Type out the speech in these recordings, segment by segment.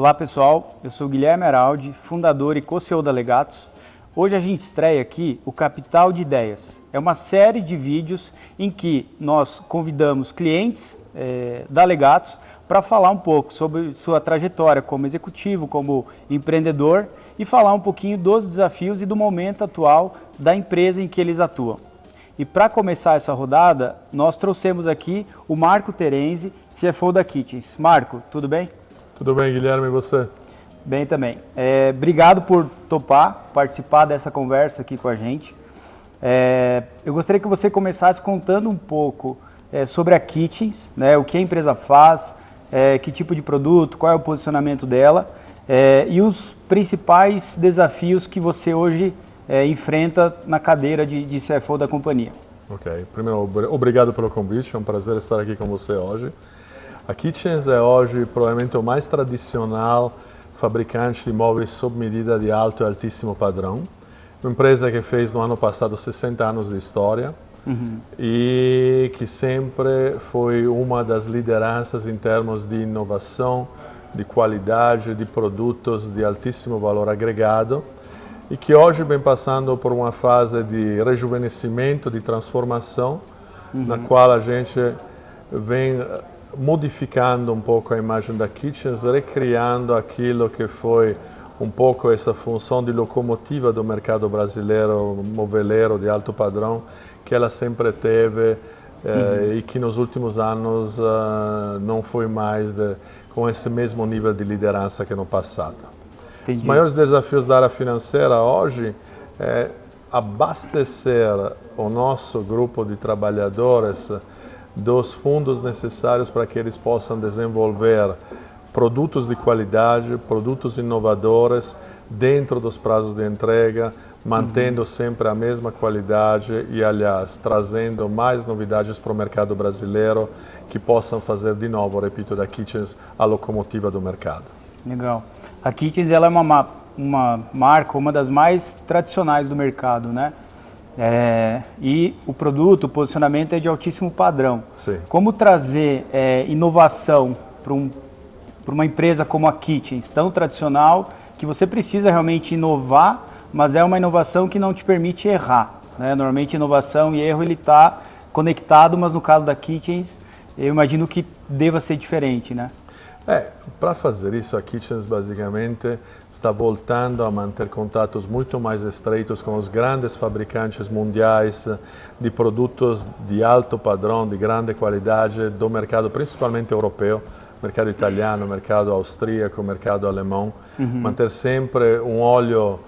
Olá pessoal, eu sou Guilherme Araldi, fundador e co-CEO da Legatus. Hoje a gente estreia aqui o Capital de Ideias. É uma série de vídeos em que nós convidamos clientes da Legatus para falar um pouco sobre sua trajetória como executivo, como empreendedor e falar um pouquinho dos desafios e do momento atual da empresa em que eles atuam. E para começar essa rodada, nós trouxemos aqui o Marco Terenzi, CFO da Kitchens. Marco, tudo bem? Tudo bem, Guilherme, e você? Bem também. Obrigado por topar, participar dessa conversa aqui com a gente. Eu gostaria que você começasse contando um pouco sobre a Kitchens, né, o que a empresa faz, que tipo de produto, qual é o posicionamento dela e os principais desafios que você hoje enfrenta na cadeira de CFO da companhia. Ok. Primeiro, obrigado pelo convite, é um prazer estar aqui com você hoje. A Kitchens é hoje provavelmente o mais tradicional fabricante de móveis sob medida de alto e altíssimo padrão. Uma empresa que fez no ano passado 60 anos de história e que sempre foi uma das lideranças em termos de inovação, de qualidade, de produtos de altíssimo valor agregado e que hoje vem passando por uma fase de rejuvenescimento, de transformação, na qual a gente vem modificando um pouco a imagem da Kitchens, recriando aquilo que foi um pouco essa função de locomotiva do mercado brasileiro, moveleiro de alto padrão, que ela sempre teve e que nos últimos anos não foi mais com esse mesmo nível de liderança que no passado. Entendi. Os maiores desafios da área financeira hoje é abastecer o nosso grupo de trabalhadores dos fundos necessários para que eles possam desenvolver produtos de qualidade, produtos inovadores dentro dos prazos de entrega, mantendo sempre a mesma qualidade e, aliás, trazendo mais novidades para o mercado brasileiro que possam fazer de novo, repito, da Kitchens a locomotiva do mercado. Legal. A Kitchens ela é uma marca, uma das mais tradicionais do mercado, né? E o produto, o posicionamento é de altíssimo padrão. Sim. Como trazer inovação para uma empresa como a Kitchens, tão tradicional, que você precisa realmente inovar, mas é uma inovação que não te permite errar, né? Normalmente inovação e erro ele está conectado, mas no caso da Kitchens, eu imagino que deva ser diferente, né? Para fazer isso, a Kitchens basicamente está voltando a manter contatos muito mais estreitos com os grandes fabricantes mundiais de produtos de alto padrão, de grande qualidade do mercado, principalmente europeu, mercado italiano, mercado austríaco, mercado alemão. Manter sempre um olho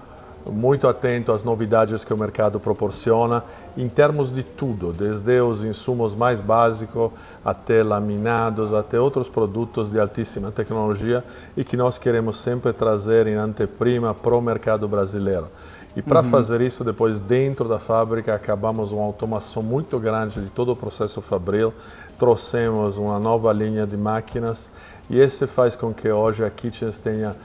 muito atento às novidades que o mercado proporciona, em termos de tudo, desde os insumos mais básicos até laminados, até outros produtos de altíssima tecnologia e que nós queremos sempre trazer em anteprima para o mercado brasileiro. E para fazer isso, depois dentro da fábrica, acabamos uma automação muito grande de todo o processo fabril, trouxemos uma nova linha de máquinas e esse faz com que hoje a Kitchens tenha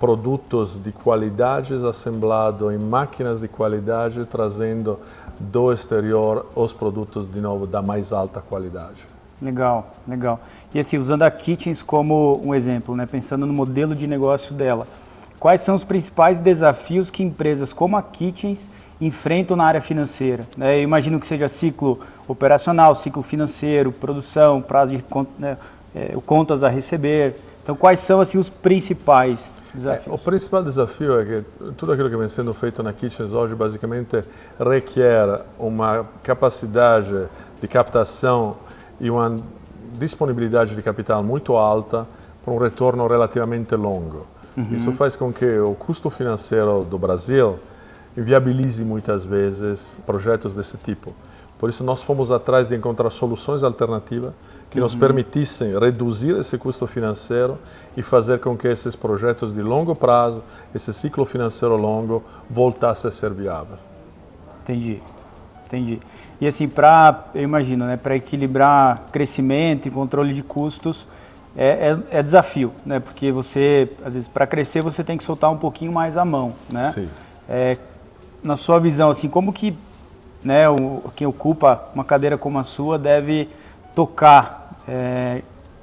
produtos de qualidade assemblados em máquinas de qualidade, trazendo do exterior os produtos, de novo, da mais alta qualidade. Legal, legal. E assim, usando a Kitchens como um exemplo, né, pensando no modelo de negócio dela, quais são os principais desafios que empresas como a Kitchens enfrentam na área financeira? Né? Eu imagino que seja ciclo operacional, ciclo financeiro, produção, prazo de contas a receber. Então, quais são assim, os principais desafios? O principal desafio é que tudo aquilo que vem sendo feito na Kitchens hoje basicamente requer uma capacidade de captação e uma disponibilidade de capital muito alta para um retorno relativamente longo. Isso faz com que o custo financeiro do Brasil inviabilize muitas vezes projetos desse tipo. Por isso nós fomos atrás de encontrar soluções alternativas que nos permitissem reduzir esse custo financeiro e fazer com que esses projetos de longo prazo, esse ciclo financeiro longo, voltasse a ser viável. Entendi. E assim, eu imagino, né, para equilibrar crescimento e controle de custos, é desafio, né? Porque você, às vezes, para crescer, você tem que soltar um pouquinho mais a mão, né? Sim. Na sua visão, assim, como que, né, quem ocupa uma cadeira como a sua deve tocar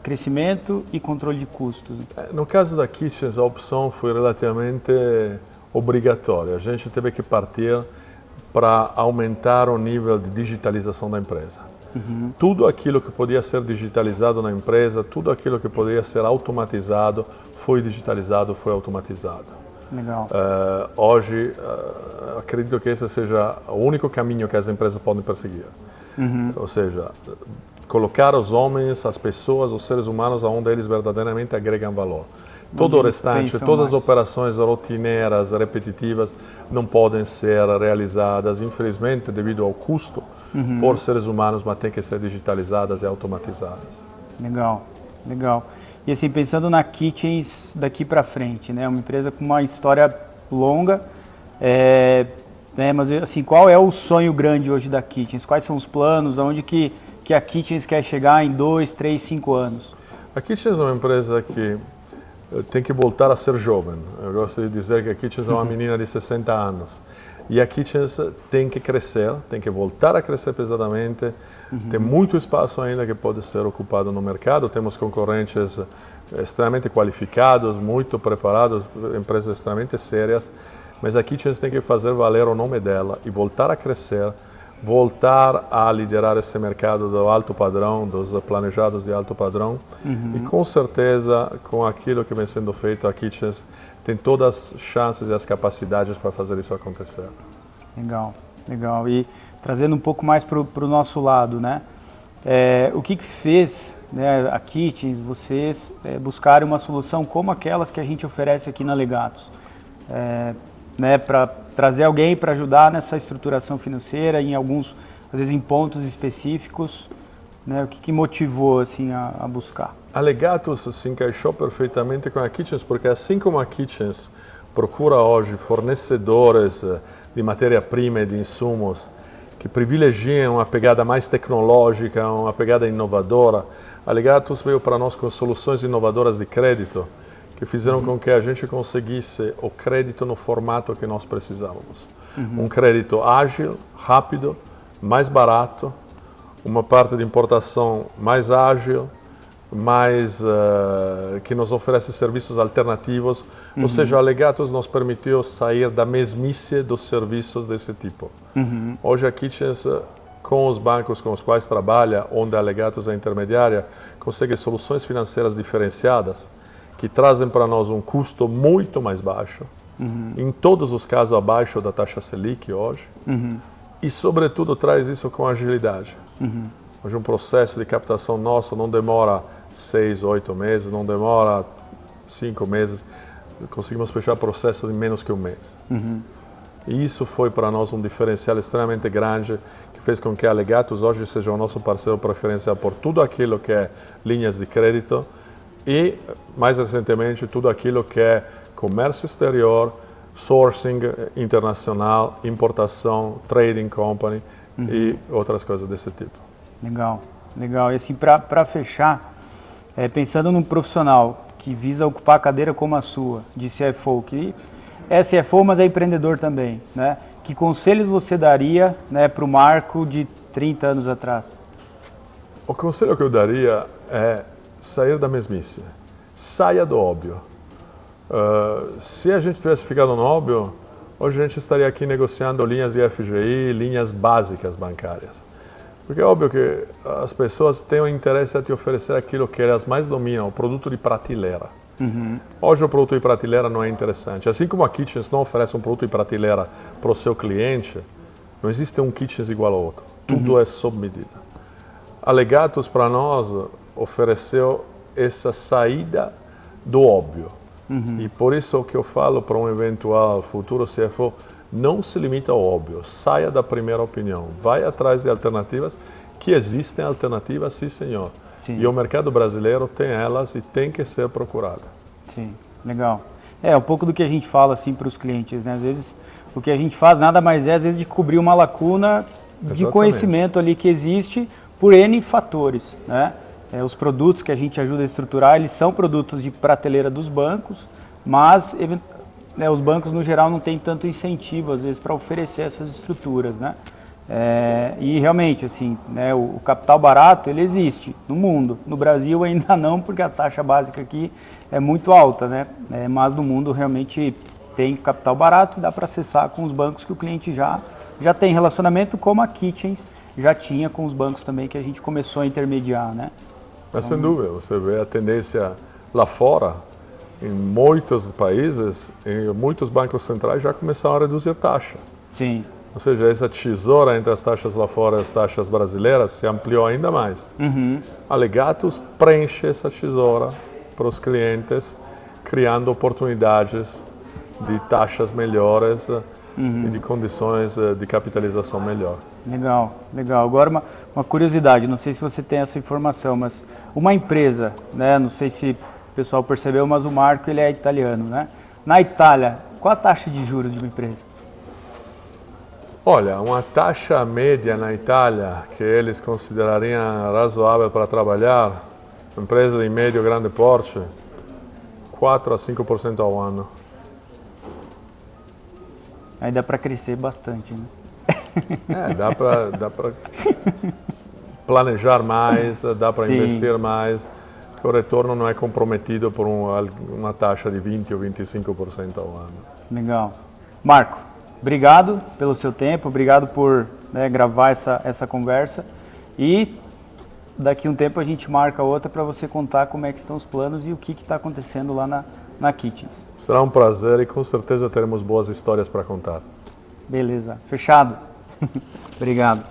crescimento e controle de custos. No caso da Kitchens, a opção foi relativamente obrigatória. A gente teve que partir para aumentar o nível de digitalização da empresa. Tudo aquilo que podia ser digitalizado na empresa, tudo aquilo que podia ser automatizado, foi digitalizado, foi automatizado. Legal. Hoje, acredito que esse seja o único caminho que as empresas podem perseguir. Ou seja, colocar os homens, as pessoas, os seres humanos onde eles verdadeiramente agregam valor. Todo o restante, todas as operações rotineiras, repetitivas, não podem ser realizadas, infelizmente, devido ao custo, por seres humanos, mas têm que ser digitalizadas e automatizadas. Legal, legal. E assim, pensando na Kitchens daqui para frente, né? Uma empresa com uma história longa, né? Mas assim, qual é o sonho grande hoje da Kitchens? Quais são os planos? Aonde que a Kitchens quer chegar em 2, 3, 5 anos? A Kitchens é uma empresa que tem que voltar a ser jovem. Eu gosto de dizer que a Kitchens é uma menina de 60 anos. E a Kitchens tem que crescer, tem que voltar a crescer pesadamente. Tem muito espaço ainda que pode ser ocupado no mercado. Temos concorrentes extremamente qualificados, muito preparados, empresas extremamente sérias. Mas a Kitchens tem que fazer valer o nome dela e voltar a crescer, voltar a liderar esse mercado do alto padrão, dos planejados de alto padrão. E com certeza, com aquilo que vem sendo feito, a Kitchens tem todas as chances e as capacidades para fazer isso acontecer. Legal, legal. E trazendo um pouco mais para o nosso lado, né? O que fez, né, a Kitchens, vocês buscarem uma solução como aquelas que a gente oferece aqui na Legatos? Né, para trazer alguém para ajudar nessa estruturação financeira, em alguns, às vezes em pontos específicos, né, o que motivou assim a buscar? A Legatos se encaixou perfeitamente com a Kitchens, porque assim como a Kitchens procura hoje fornecedores de matéria-prima e de insumos que privilegiam uma pegada mais tecnológica, uma pegada inovadora, a Legatos veio para nós com soluções inovadoras de crédito, que fizeram com que a gente conseguisse o crédito no formato que nós precisávamos. Um crédito ágil, rápido, mais barato, uma parte de importação mais ágil, que nos oferece serviços alternativos. Ou seja, a Legatos nos permitiu sair da mesmice dos serviços desse tipo. Hoje a Kitchens, com os bancos com os quais trabalha, onde a Legatos é intermediária, consegue soluções financeiras diferenciadas, que trazem para nós um custo muito mais baixo, em todos os casos abaixo da taxa Selic hoje, e sobretudo traz isso com agilidade. Hoje um processo de captação nosso não demora 6, 8 meses, não demora 5 meses, conseguimos fechar processos em menos que um mês. E isso foi para nós um diferencial extremamente grande, que fez com que a Legatos hoje seja o nosso parceiro preferencial por tudo aquilo que é linhas de crédito, e, mais recentemente, tudo aquilo que é comércio exterior, sourcing internacional, importação, trading company e outras coisas desse tipo. Legal, legal. E assim, para fechar, pensando num profissional que visa ocupar a cadeira como a sua, de CFO, que é CFO, mas é empreendedor também, né? Que conselhos você daria, né, para o Marco de 30 anos atrás? O conselho que eu daria é sair da mesmice. Saia do óbvio. Se a gente tivesse ficado no óbvio, hoje a gente estaria aqui negociando linhas de FGI, linhas básicas bancárias. Porque é óbvio que as pessoas têm o interesse de te oferecer aquilo que elas mais dominam, o produto de prateleira. Hoje o produto de prateleira não é interessante. Assim como a Kitchens não oferece um produto de prateleira para o seu cliente, não existe um Kitchens igual ao outro. Tudo é sob medida. A Legatos, para nós, ofereceu essa saída do óbvio. E por isso o que eu falo para um eventual futuro CFO, não se limita ao óbvio, saia da primeira opinião, vai atrás de alternativas, que existem alternativas, sim senhor. Sim. E o mercado brasileiro tem elas e tem que ser procurada. Sim, legal. Um pouco do que a gente fala assim para os clientes, né? Às vezes o que a gente faz nada mais às vezes de cobrir uma lacuna de conhecimento ali que existe por N fatores, né? Os produtos que a gente ajuda a estruturar, eles são produtos de prateleira dos bancos, mas os bancos no geral não têm tanto incentivo às vezes para oferecer essas estruturas, né? E realmente, assim, né, o capital barato, ele existe no mundo. No Brasil ainda não, porque a taxa básica aqui é muito alta, né? Mas no mundo realmente tem capital barato e dá para acessar com os bancos que o cliente já tem relacionamento, como a Kitchens já tinha com os bancos também, que a gente começou a intermediar, né? Mas sem dúvida, você vê a tendência lá fora, em muitos países, muitos bancos centrais já começaram a reduzir taxa. Sim. Ou seja, essa tesoura entre as taxas lá fora e as taxas brasileiras se ampliou ainda mais. A Legatus preenche essa tesoura para os clientes, criando oportunidades de taxas melhores e de condições de capitalização melhor. Legal, legal. Agora uma curiosidade, não sei se você tem essa informação, mas uma empresa, né, não sei se o pessoal percebeu, mas o Marco ele é italiano, né? Na Itália, qual a taxa de juros de uma empresa? Olha, uma taxa média na Itália que eles considerariam razoável para trabalhar, uma empresa de médio e grande porte, 4 a 5% ao ano. Aí dá para crescer bastante, né? Dá para planejar mais, dá para investir mais, que o retorno não é comprometido por uma taxa de 20 ou 25% ao ano. Legal. Marco, obrigado pelo seu tempo, obrigado por gravar essa conversa e daqui a um tempo a gente marca outra para você contar como é que estão os planos e o que está acontecendo lá na Kitchens. Será um prazer e com certeza teremos boas histórias para contar. Beleza, fechado. Obrigado.